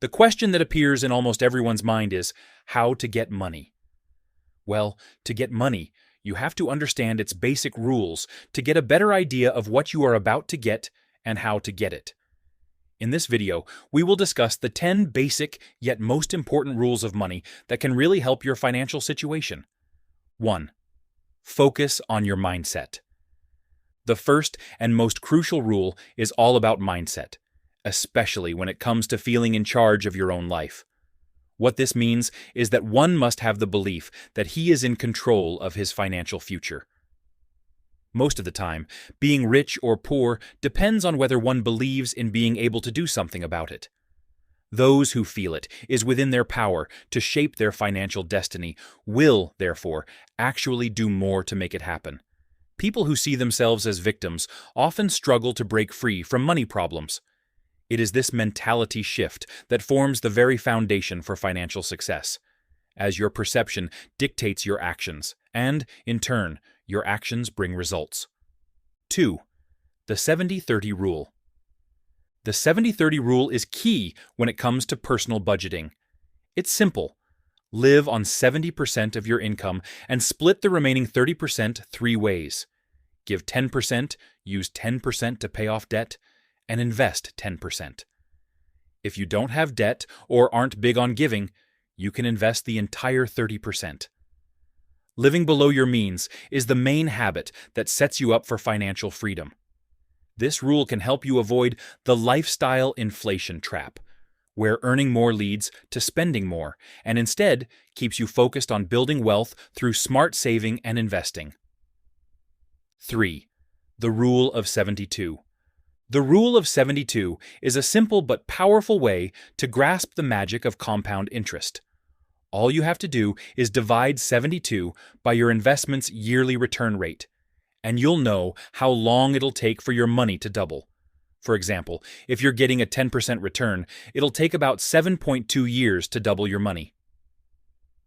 The question that appears in almost everyone's mind is, how to get money? Well, to get money, you have to understand its basic rules to get a better idea of what you are about to get and how to get it. In this video, we will discuss the 10 basic yet most important rules of money that can really help your financial situation. 1. Focus on your mindset. The first and most crucial rule is all about mindset, especially when it comes to feeling in charge of your own life. What this means is that one must have the belief that he is in control of his financial future. Most of the time, being rich or poor depends on whether one believes in being able to do something about it. Those who feel it is within their power to shape their financial destiny will, therefore, actually do more to make it happen. People who see themselves as victims often struggle to break free from money problems. It is this mentality shift that forms the very foundation for financial success, as your perception dictates your actions, and, in turn, your actions bring results. 2. The 70-30 rule. The 70-30 rule is key when it comes to personal budgeting. It's simple. Live on 70% of your income and split the remaining 30% three ways. Give 10%, use 10% to pay off debt, and invest 10%. If you don't have debt or aren't big on giving, you can invest the entire 30%. Living below your means is the main habit that sets you up for financial freedom. This rule can help you avoid the lifestyle inflation trap, where earning more leads to spending more, and instead keeps you focused on building wealth through smart saving and investing. 3. The Rule of 72. The Rule of 72 is a simple but powerful way to grasp the magic of compound interest. All you have to do is divide 72 by your investment's yearly return rate, and you'll know how long it'll take for your money to double. For example, if you're getting a 10% return, it'll take about 7.2 years to double your money.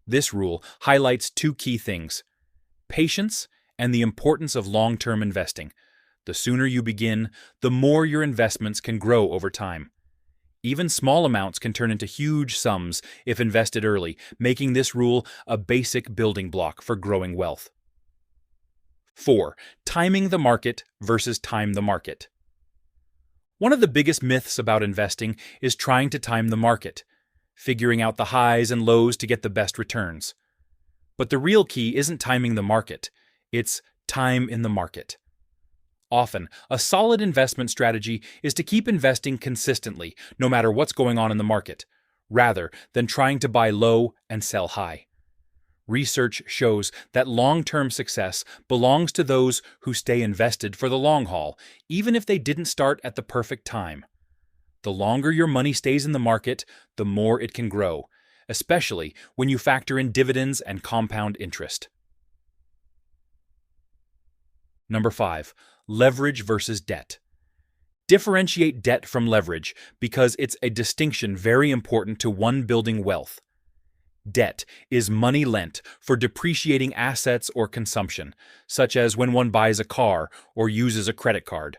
This rule highlights two key things: patience and the importance of long-term investing. The sooner you begin, the more your investments can grow over time. Even small amounts can turn into huge sums if invested early, making this rule a basic building block for growing wealth. 4. Timing the market versus time the market. One of the biggest myths about investing is trying to time the market, figuring out the highs and lows to get the best returns. But the real key isn't timing the market, it's time in the market. Often, a solid investment strategy is to keep investing consistently, no matter what's going on in the market, rather than trying to buy low and sell high. Research shows that long-term success belongs to those who stay invested for the long haul, even if they didn't start at the perfect time. The longer your money stays in the market, the more it can grow, especially when you factor in dividends and compound interest. Number 5. Leverage versus debt. Differentiate debt from leverage because it's a distinction very important to one building wealth. Debt is money lent for depreciating assets or consumption, such as when one buys a car or uses a credit card.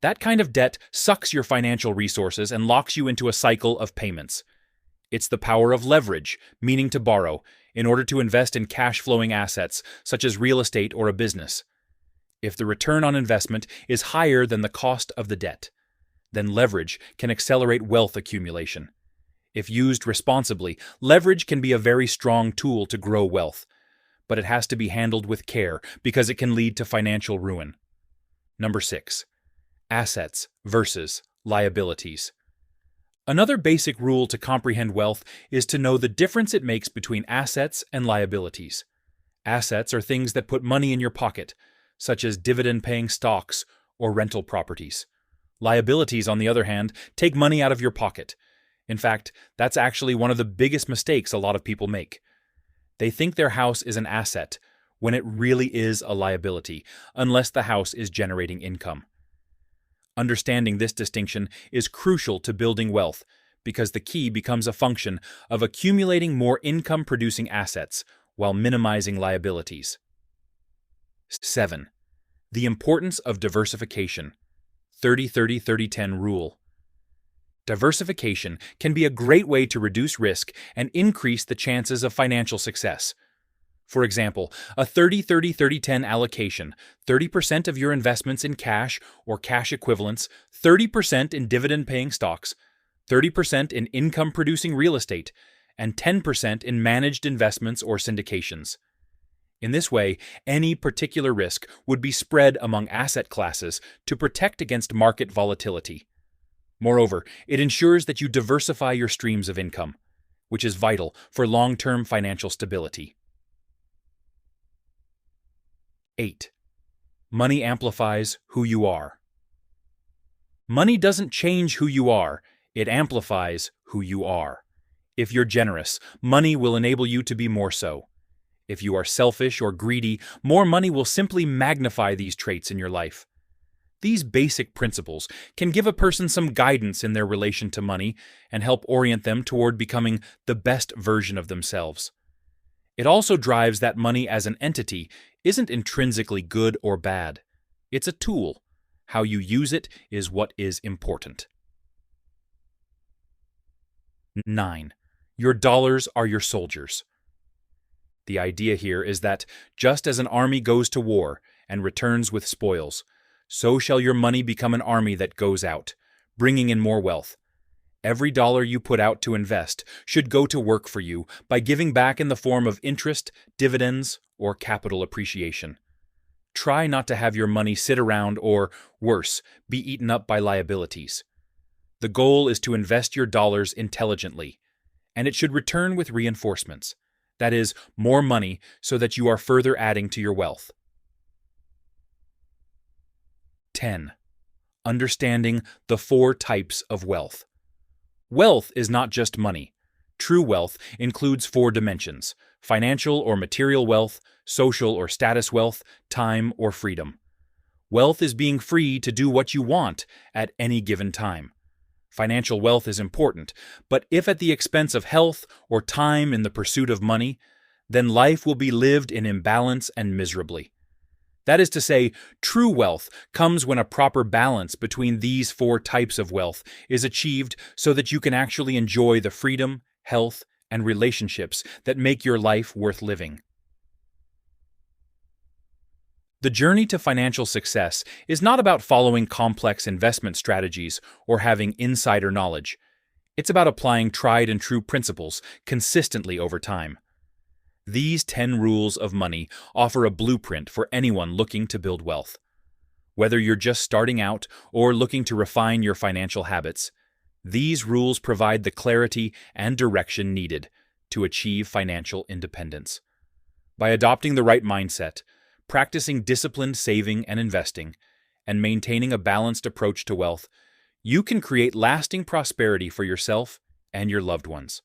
That kind of debt sucks your financial resources and locks you into a cycle of payments. It's the power of leverage, meaning to borrow, in order to invest in cash-flowing assets, such as real estate or a business. If the return on investment is higher than the cost of the debt, then leverage can accelerate wealth accumulation. If used responsibly, leverage can be a very strong tool to grow wealth, but it has to be handled with care because it can lead to financial ruin. Number 6. Assets versus liabilities. Another basic rule to comprehend wealth is to know the difference it makes between assets and liabilities. Assets are things that put money in your pocket, such as dividend-paying stocks or rental properties. Liabilities, on the other hand, take money out of your pocket. In fact, that's actually one of the biggest mistakes a lot of people make. They think their house is an asset, when it really is a liability, unless the house is generating income. Understanding this distinction is crucial to building wealth, because the key becomes a function of accumulating more income-producing assets while minimizing liabilities. 7. The importance of diversification. 30-30-30-10 rule. Diversification can be a great way to reduce risk and increase the chances of financial success. For example, a 30-30-30-10 allocation, 30% of your investments in cash or cash equivalents, 30% in dividend-paying stocks, 30% in income-producing real estate, and 10% in managed investments or syndications. In this way, any particular risk would be spread among asset classes to protect against market volatility. Moreover, it ensures that you diversify your streams of income, which is vital for long-term financial stability. 8. Money amplifies who you are. Money doesn't change who you are, it amplifies who you are. If you're generous, money will enable you to be more so. If you are selfish or greedy, more money will simply magnify these traits in your life. These basic principles can give a person some guidance in their relation to money and help orient them toward becoming the best version of themselves. It also drives that money as an entity isn't intrinsically good or bad. It's a tool. How you use it is what is important. 9. Your dollars are your soldiers. The idea here is that just as an army goes to war and returns with spoils, so shall your money become an army that goes out, bringing in more wealth. Every dollar you put out to invest should go to work for you by giving back in the form of interest, dividends, or capital appreciation. Try not to have your money sit around or, worse, be eaten up by liabilities. The goal is to invest your dollars intelligently, and it should return with reinforcements. That is, more money so that you are further adding to your wealth. 10. Understanding the 4 types of wealth. Wealth is not just money. True wealth includes 4 dimensions: financial or material wealth, social or status wealth, time or freedom. Wealth is being free to do what you want at any given time. Financial wealth is important, but if at the expense of health or time in the pursuit of money, then life will be lived in imbalance and miserably. That is to say, true wealth comes when a proper balance between these 4 types of wealth is achieved so that you can actually enjoy the freedom, health, and relationships that make your life worth living. The journey to financial success is not about following complex investment strategies or having insider knowledge. It's about applying tried and true principles consistently over time. These 10 rules of money offer a blueprint for anyone looking to build wealth. Whether you're just starting out or looking to refine your financial habits, these rules provide the clarity and direction needed to achieve financial independence. By adopting the right mindset, practicing disciplined saving and investing, and maintaining a balanced approach to wealth, you can create lasting prosperity for yourself and your loved ones.